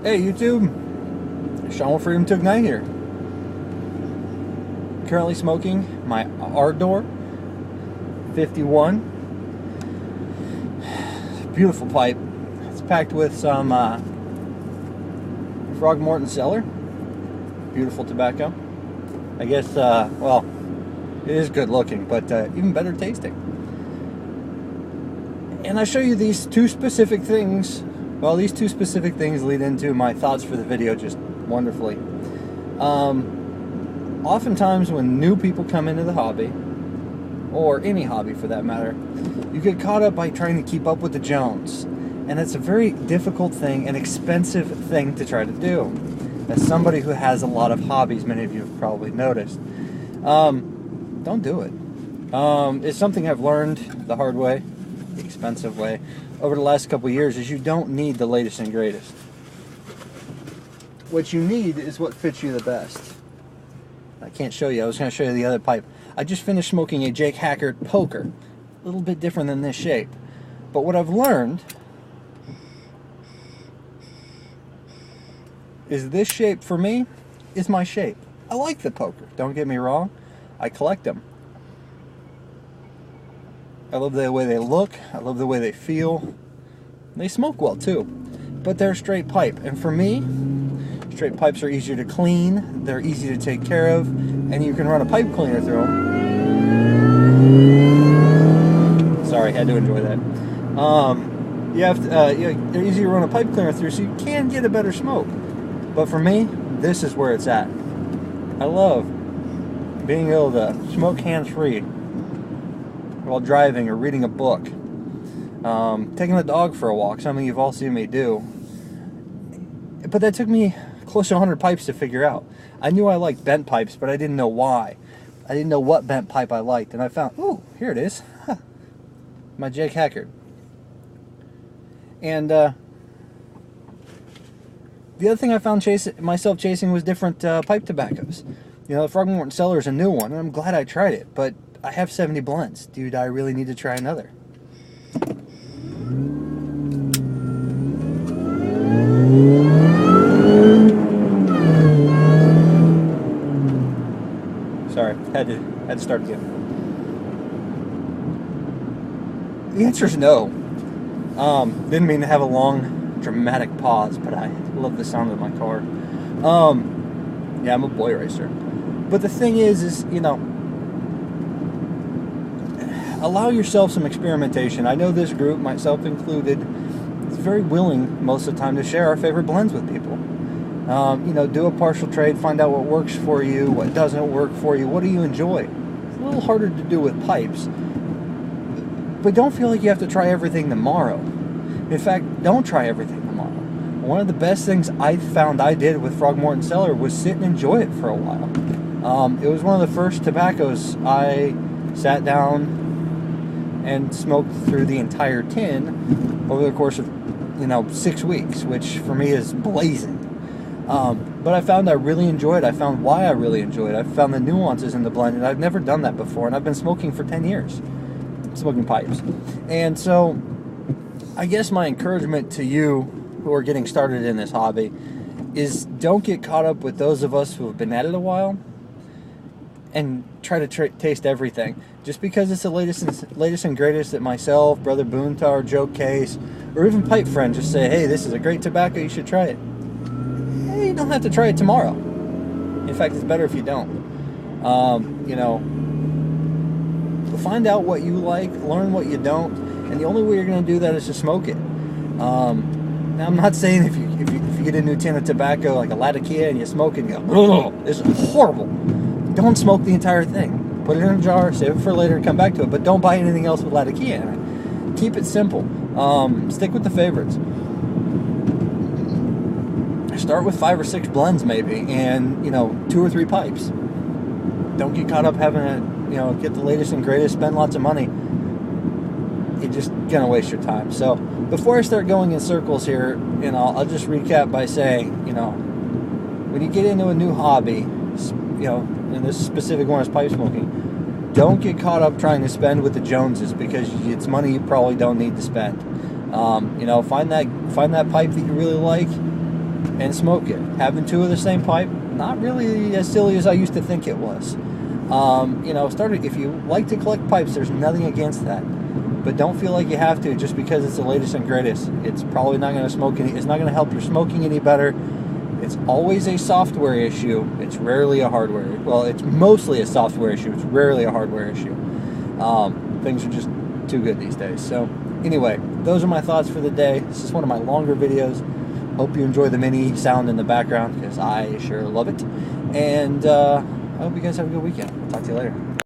Hey YouTube, Sean with Freedom to Ignite here. Currently smoking my Ardor 51. Beautiful pipe. It's packed with some Frogmorton Cellar. Beautiful tobacco. I guess, well, it is good looking, but even better tasting. And I show you these two specific things. Well, these two specific things lead into my thoughts for the video just wonderfully. Oftentimes when new people come into the hobby, or any hobby for that matter, you get caught up by trying to keep up with the Jones. And it's a very difficult thing, an expensive thing to try to do. As somebody who has a lot of hobbies, many of you have probably noticed. Don't do it. It's something I've learned the hard way, the expensive way, over the last couple of years, is you don't need the latest and greatest. What you need is what fits you the best. I can't show you. I was going to show you the other pipe. I just finished smoking a Jake Hackert Poker. A little bit different than this shape. But what I've learned is this shape for me is my shape. I like the Poker. Don't get me wrong. I collect them. I love the way they look. I love the way they feel. They smoke well too. But they're straight pipe. And for me, straight pipes are easier to clean. They're easy to take care of. And you can run a pipe cleaner through them. Sorry, had to enjoy that. They're easy to run a pipe cleaner through, so you can get a better smoke. But for me, this is where it's at. I love being able to smoke hands-free while driving or reading a book. Taking the dog for a walk, something you've all seen me do. But that took me close to 100 pipes to figure out. I knew I liked bent pipes, but I didn't know why. I didn't know what bent pipe I liked. And I found, ooh, here it is. Huh. My Jake Hackert. And the other thing I found myself chasing was different pipe tobaccos. You know, the Frogmorton Cellar is a new one, and I'm glad I tried it. But I have 70 blends. Dude, I really need to try another. Sorry, had to start again. The answer is no. Didn't mean to have a long, dramatic pause, but I love the sound of my car. Yeah, I'm a boy racer. But the thing is, you know, allow yourself some experimentation. I know this group, myself included, is very willing most of the time to share our favorite blends with people. You know, do a partial trade, find out what works for you, what doesn't work for you, what do you enjoy. It's a little harder to do with pipes, but don't feel like you have to try everything tomorrow. In fact, don't try everything tomorrow. One of the best things I found I did with Frogmorton Cellar was sit and enjoy it for a while. It was one of the first tobaccos I sat down and smoked through the entire tin over the course of, 6 weeks, which for me is blazing. But I found I really enjoyed it. I found why I really enjoyed it. I found the nuances in the blend, and I've never done that before, and I've been smoking for 10 years, smoking pipes. And so I guess my encouragement to you who are getting started in this hobby is don't get caught up with those of us who have been at it a while and try to taste everything. Just because it's the latest and greatest that myself, Brother Boontar, Joe Case, or even Pipe Friend just say, hey, this is a great tobacco, you should try it. Hey, you don't have to try it tomorrow. In fact, it's better if you don't. Find out what you like, learn what you don't, and the only way you're going to do that is to smoke it. Now, I'm not saying if you get a new tin of tobacco, like a Latakia, and you smoke it and you go, this is horrible. Don't smoke the entire thing. Put it in a jar, save it for later, and come back to it. But don't buy anything else with Latakia in it. Keep it simple. Stick with the favorites. Start with 5 or 6 blends maybe, and 2 or 3 pipes. Don't get caught up having to get the latest and greatest, spend lots of money. You're just gonna waste your time. So before I start going in circles here, I'll just recap by saying, when you get into a new hobby, and this specific one is pipe smoking, don't get caught up trying to spend with the Joneses, because it's money you probably don't need to spend. Find that pipe that you really like, and smoke it. Having two of the same pipe, not really as silly as I used to think it was. You know, if you like to collect pipes, there's nothing against that. But don't feel like you have to just because it's the latest and greatest. It's probably not going to it's not going to help your smoking any better. It's always a software issue. It's rarely a hardware. Well, it's mostly a software issue. It's rarely a hardware issue. Things are just too good these days. So anyway, those are my thoughts for the day. This is one of my longer videos. Hope you enjoy the mini sound in the background because I sure love it. And I hope you guys have a good weekend. I'll talk to you later.